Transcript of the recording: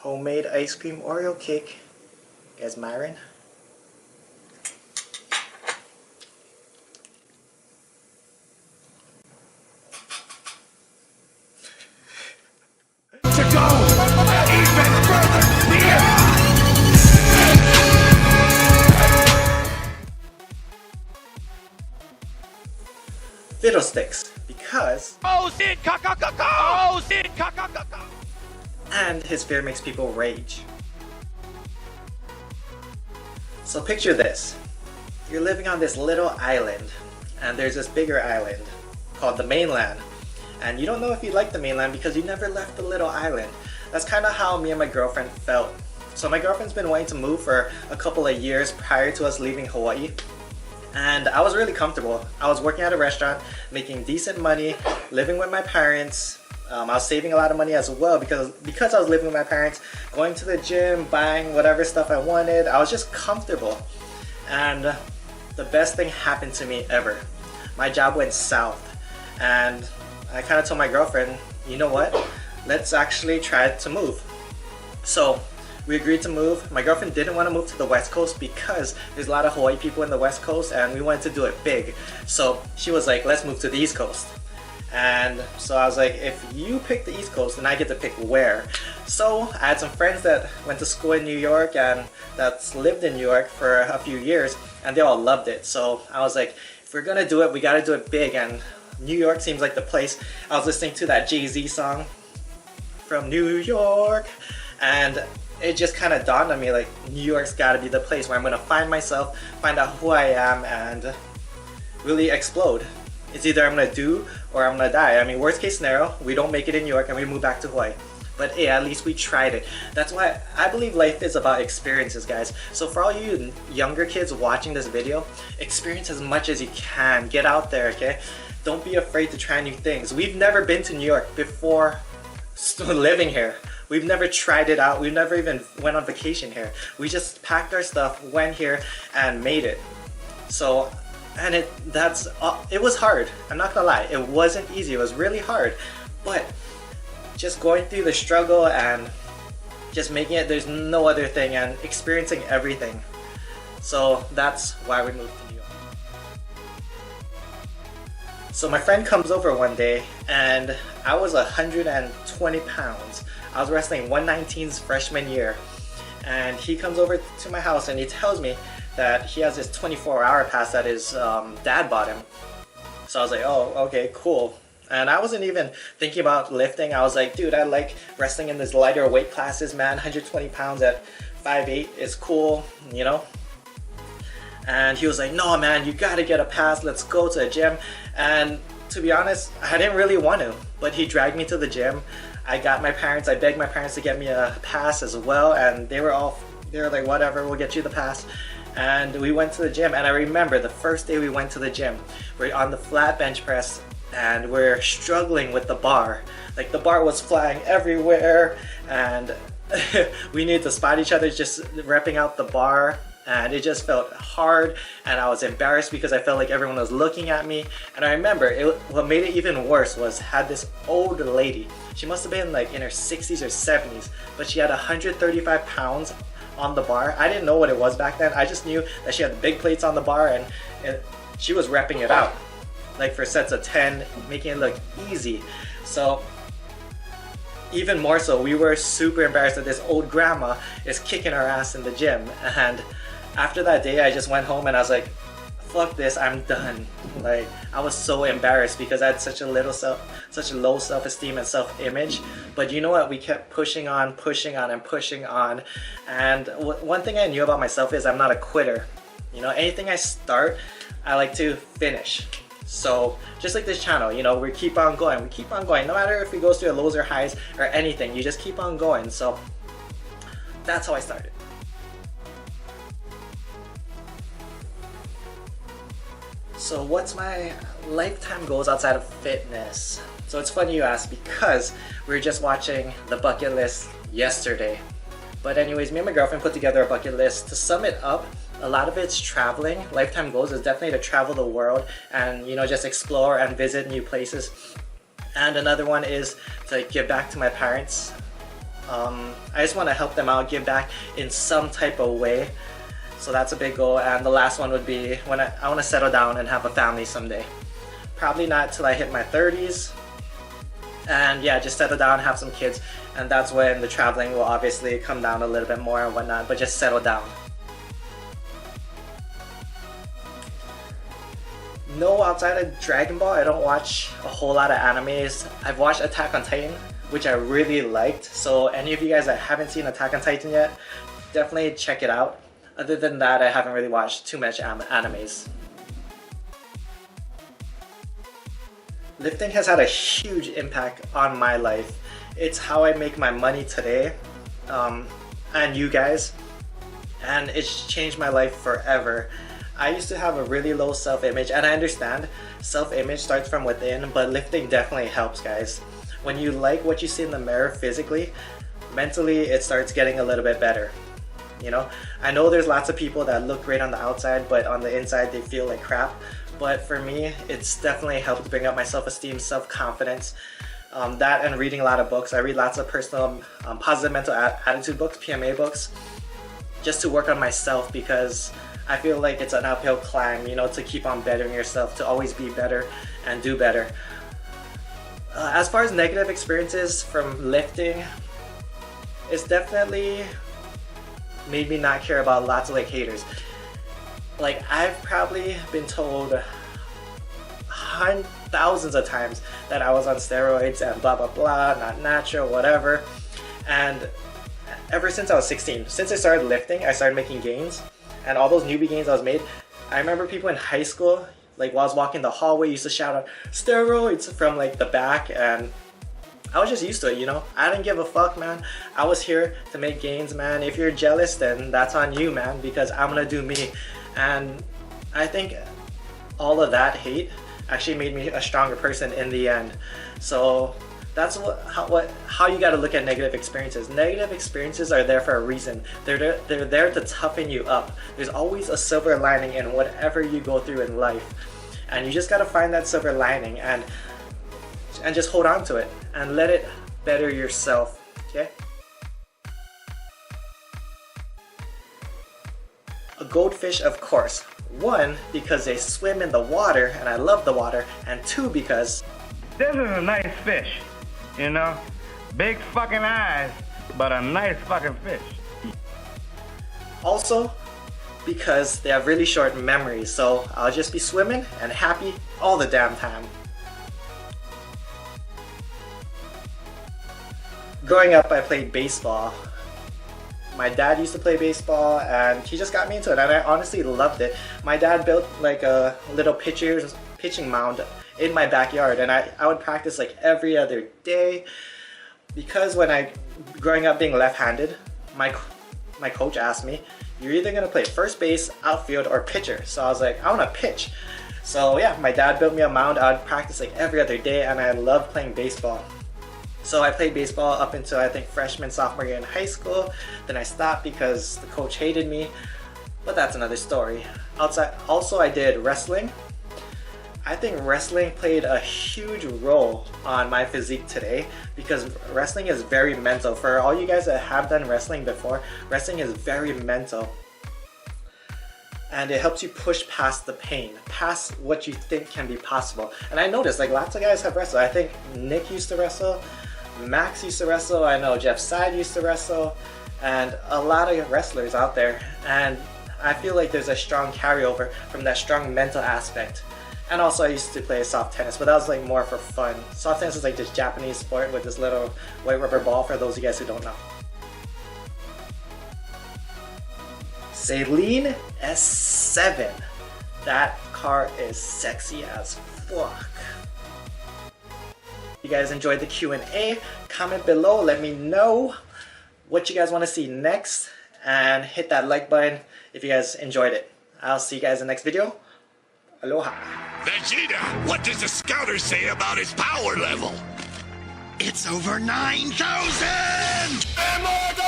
Homemade ice cream Oreo cake. You guys, Myron. To go even further here. Fiddlesticks, because Oh, sin, oh, sin, and his fear makes people rage. So picture this. You're living on this little island, and there's this bigger island called the mainland. And you don't know if you like the mainland because you never left the little island. That's kind of how me and my girlfriend felt. So my girlfriend's been wanting to move for a couple of years prior to us leaving Hawaii. And I was really comfortable. I was working at a restaurant, making decent money, living with my parents. I was saving a lot of money as well because I was living with my parents, going to the gym, buying whatever stuff I wanted. I was just comfortable. And the best thing happened to me ever. My job went south. And I kind of told my girlfriend, you know what? Let's actually try to move. So we agreed to move. My girlfriend didn't want to move to the West Coast because there's a lot of Hawaii people in the West Coast and we wanted to do it big. So she was like, let's move to the East Coast. And so I was like, if you pick the East Coast, then I get to pick where. So I had some friends that went to school in New York and that's lived in New York for a few years and they all loved it. So I was like, if we're gonna do it, we gotta do it big, and New York seems like the place. I was listening to that Jay-Z song, From New York, and it just kind of dawned on me like New York's gotta be the place where I'm gonna find myself, find out who I am, and really explode. It's either I'm gonna do or I'm gonna die. I mean, worst case scenario, we don't make it in New York and we move back to Hawaii. But hey, at least we tried it. That's why I believe life is about experiences, guys. So for all you younger kids watching this video, experience as much as you can. Get out there, okay? Don't be afraid to try new things. We've never been to New York before living here. We've never tried it out. We've never even went on vacation here. We just packed our stuff, went here, and made it. So, and it was hard. I'm not gonna lie. It wasn't easy. It was really hard. But just going through the struggle and just making it, there's no other thing, and experiencing everything. So that's why we moved to New York. So my friend comes over one day and I was 120 pounds. I was wrestling 119's freshman year. And he comes over to my house and he tells me that he has this 24-hour pass that his dad bought him. So I was like, oh, okay, cool. And I wasn't even thinking about lifting. I was like, dude, I like wrestling in this lighter weight classes, man. 120 pounds at 5'8" is cool, you know? And he was like, no, man, you gotta get a pass. Let's go to the gym. And to be honest, I didn't really want to, but he dragged me to the gym. I begged my parents to get me a pass as well. And they were like, whatever, we'll get you the pass. And we went to the gym. And I remember the first day we went to the gym, we're on the flat bench press and we're struggling with the bar. Like the bar was flying everywhere and we needed to spot each other just repping out the bar, and it just felt hard and I was embarrassed because I felt like everyone was looking at me. And I remember what made it even worse was had this old lady. She must have been like in her 60s or 70s, but she had 135 pounds on the bar. I didn't know what it was back then. I just knew that she had big plates on the bar and she was repping it out, like for sets of 10, making it look easy. So even more so, we were super embarrassed that this old grandma is kicking our ass in the gym. And after that day, I just went home and I was like, fuck this, I'm done. Like, I was so embarrassed because I had such a low self-esteem and self-image. But you know what? We kept pushing on, and pushing on. And one thing I knew about myself is I'm not a quitter. You know, anything I start, I like to finish. So just like this channel, you know, we keep on going, no matter if it goes through lows or highs or anything, you just keep on going. So that's how I started. So what's my lifetime goals outside of fitness? So it's funny you ask because we were just watching the bucket list yesterday. But anyways, me and my girlfriend put together a bucket list. To sum it up, a lot of it's traveling. Lifetime goals is definitely to travel the world and, you know, just explore and visit new places. And another one is to give back to my parents. I just want to help them out, give back in some type of way. So that's a big goal. And the last one would be when I want to settle down and have a family someday. Probably not till I hit my 30s. And yeah, just settle down, have some kids. And that's when the traveling will obviously come down a little bit more and whatnot, but just settle down. No, outside of Dragon Ball, I don't watch a whole lot of animes. I've watched Attack on Titan, which I really liked. So any of you guys that haven't seen Attack on Titan yet, definitely check it out. Other than that, I haven't really watched too much animes. Lifting has had a huge impact on my life. It's how I make my money today, and you guys, and it's changed my life forever. I used to have a really low self-image, and I understand self-image starts from within, but lifting definitely helps, guys. When you like what you see in the mirror physically, mentally it starts getting a little bit better. You know, I know there's lots of people that look great on the outside, but on the inside they feel like crap. But for me, it's definitely helped bring up my self-esteem, self-confidence. That and reading a lot of books. I read lots of personal positive mental attitude books, PMA books, just to work on myself, because I feel like it's an uphill climb, you know, to keep on bettering yourself, to always be better and do better. As far as negative experiences from lifting, it's definitely made me not care about lots of like haters. Like, I've probably been told thousands of times that I was on steroids and blah blah blah, not natural, whatever. And ever since I was 16, since I started lifting, I started making gains, and all those newbie gains I was made, I remember people in high school, like while I was walking the hallway, used to shout out steroids from like the back, and I was just used to it, you know. I didn't give a fuck, man. I was here to make gains, man. If you're jealous, then that's on you, man, because I'm gonna do me. And I think all of that hate actually made me a stronger person in the end. So that's how you got to look at negative experiences. Negative experiences are there for a reason. They're there to toughen you up. There's always a silver lining in whatever you go through in life, and you just got to find that silver lining and just hold on to it and let it better yourself. Okay. A goldfish, of course. One, because they swim in the water and I love the water, and two, because this is a nice fish, you know? Big fucking eyes, but a nice fucking fish. Also, because they have really short memories, so I'll just be swimming and happy all the damn time. Growing up, I played baseball. My dad used to play baseball and he just got me into it, and I honestly loved it. My dad built like a little pitching mound in my backyard, and I would practice like every other day, because growing up being left-handed, my coach asked me, you're either gonna play first base, outfield, or pitcher. So I was like, I wanna pitch. So yeah, my dad built me a mound. I would practice like every other day, and I loved playing baseball. So I played baseball up until I think freshman, sophomore year in high school. Then I stopped because the coach hated me, but that's another story. Also I did wrestling. I think wrestling played a huge role on my physique today, because wrestling is very mental. For all you guys that have done wrestling before, wrestling is very mental. And it helps you push past the pain, past what you think can be possible. And I noticed like lots of guys have wrestled. I think Nick used to wrestle, Max used to wrestle, I know Jeff Side used to wrestle, and a lot of wrestlers out there. And I feel like there's a strong carryover from that strong mental aspect. And also I used to play soft tennis, but that was like more for fun. Soft tennis is like this Japanese sport with this little white rubber ball, for those of you guys who don't know. Celine S7. That car is sexy as fuck. If you guys enjoyed the Q&A, comment below, let me know what you guys want to see next, and hit that like button if you guys enjoyed it. I'll see you guys in the next video. Aloha. Vegeta, what does the scouter say about his power level? It's over 9,000!